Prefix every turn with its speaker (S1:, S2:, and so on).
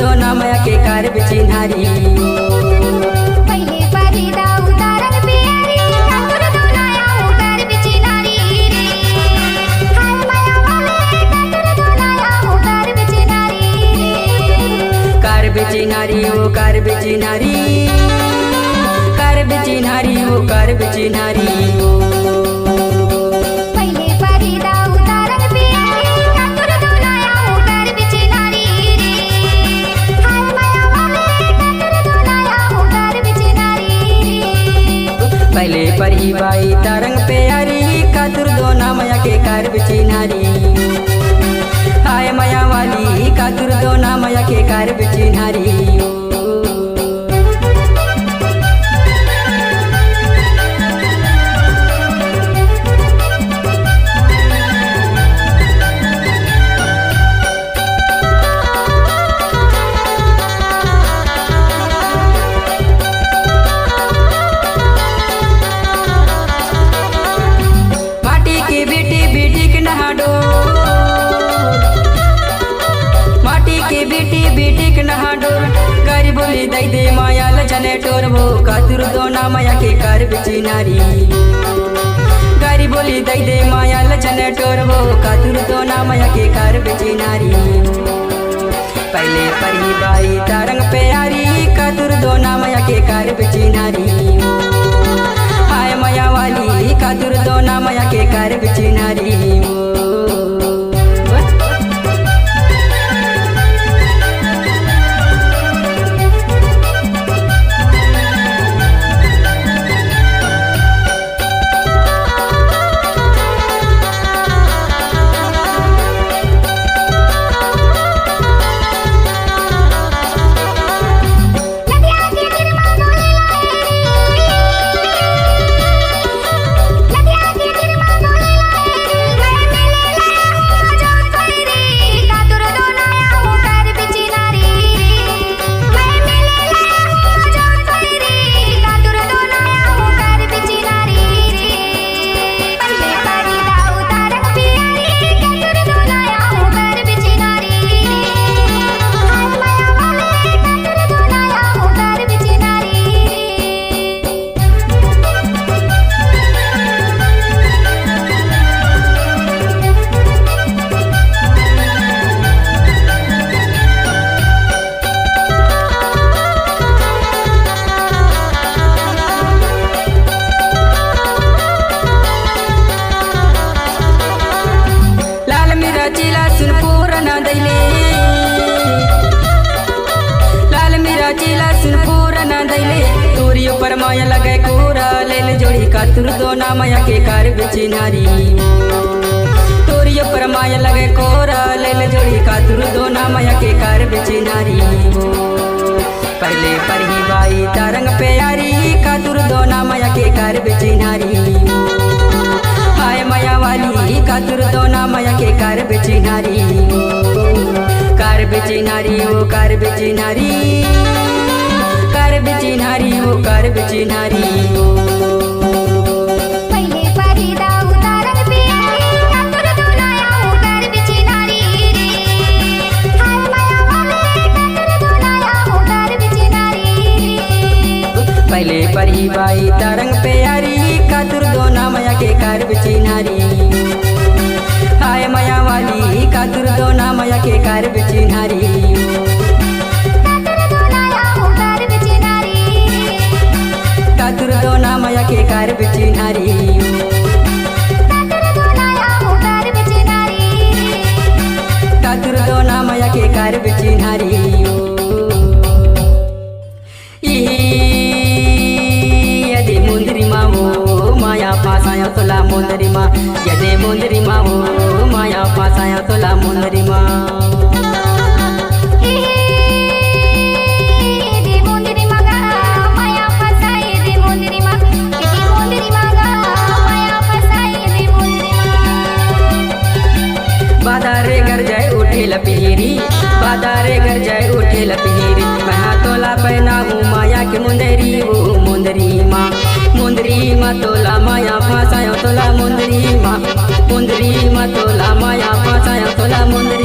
S1: दो ना माया के कार बिचिनारी।
S2: पहले परिदा उतारन प्यारी कातुर दो नया कार बिचिनारी रे। हाय माया वाले कातुर दो नया कार बिचिनारी रे।
S1: कार बिचिनारी ओ कार बिचिनारी, कार बिचिनारी ओ कार बिचिनारी।
S2: पहले परिदा उतारन प्यारी कातुर दो नया कार बिचिनारी रे। हाय माया वाले कातुर दो नया कार बिचिनारी रे।
S1: पहले परी बाई तरंग प्यारी कातुर दो ना माया के कार बिचिनारी। हाय माया वाली कातुर दो ना माया के कार बिचिनारी। माटी की बेटी बेटी के नहाडो, माटी की बेटी बेटी के नहाडो। गारी बोली दई दे माया लजने टोर वो कातुर दो ना माया के कार बिचिनारी। गारी बोली दई दे माया लजने टोर वो कातुर दो ना माया के कार बिचिनारी। पहले परी बाई तरंग प्यारी कातुर दो ना माया के कार बिचिनारी। हाय माया वाली कातुर दो ना माया के कार बिचिनारी।
S2: नदिया के निर्मा बोले नदिया के निर्मा बोले मैं मिले लाया हूँ जो तेरी कातुर दो नया कार बिचिनारी। मैं मिले लाया हूँ जो तेरी कातुर दो नया कार बिचिनारी रे। पहले परिदा उतारन प्यारी कातुर दो नया कार बिचिनारी रे। हाय माया वाले कातुर दो नया कार बिचिनारी
S1: लाल मेरा चिला सुन पूरना दैले, लाल मेरा चिला सुन पूरना दैले। तोरियो पर माया लगे कोरा ले ले जोड़ी कातुर दो ना माया के कार बिचिनारी। तोरियो पर माया लगे कोरा ले ले जोड़ी कातुर दो ना माया के कार बिचिनारी। पहले परी बाई तरंग प्यारी कातुर दो ना माया के कार बिचिनारी। हाय माया वाली कातुर दो ना माया के कार बिचिनारी। कार बिचिनारी ओ कार बिचिनारी, कार बिचिनारी ओ कार बिचिनारी।
S2: पहले परिदा उतारन प्यारी कातुर दो नया कार बिचिनारी रे। हाय माया वाले कातुर दो नया कार बिचिनारी रे।
S1: पहले परी बाई तरंग प्यारी कातुर दो ना माया के कार बिचिनारी। हाय माया वाली कातुर दो ना माया के कार बिचिनारी।
S2: कातुर दो नया कार बिचिनारी रे।
S1: कातुर दो ना माया के कार बिचिनारी।
S2: कातुर दो नया कार बिचिनारी रे।
S1: कातुर दो ना माया के कार बिचिनारी। यदे मुंदरी मा वो माया पासाया तोला मुंदरी मा। यदे मुंदरी मा वो माया पासाया तोला मुंदरी मा।
S2: दे मुंदरी मगा माया फसाई दे मुंदरी मा। दे मुंदरी मगा माया फसाई दे मुंदरी मा।
S1: बादारे घर जाए उठे लपीरी, बादारे घर जाए उठे लपीरी। मैं तोला पहना हूँ माया के मुंदरी वो मुंदरी माँ। मुंदरी माँ तोला माया फांसाया तोला मुंदरी माँ। मुंदरी माँ तोला माया फांसाया तोला मुंदरी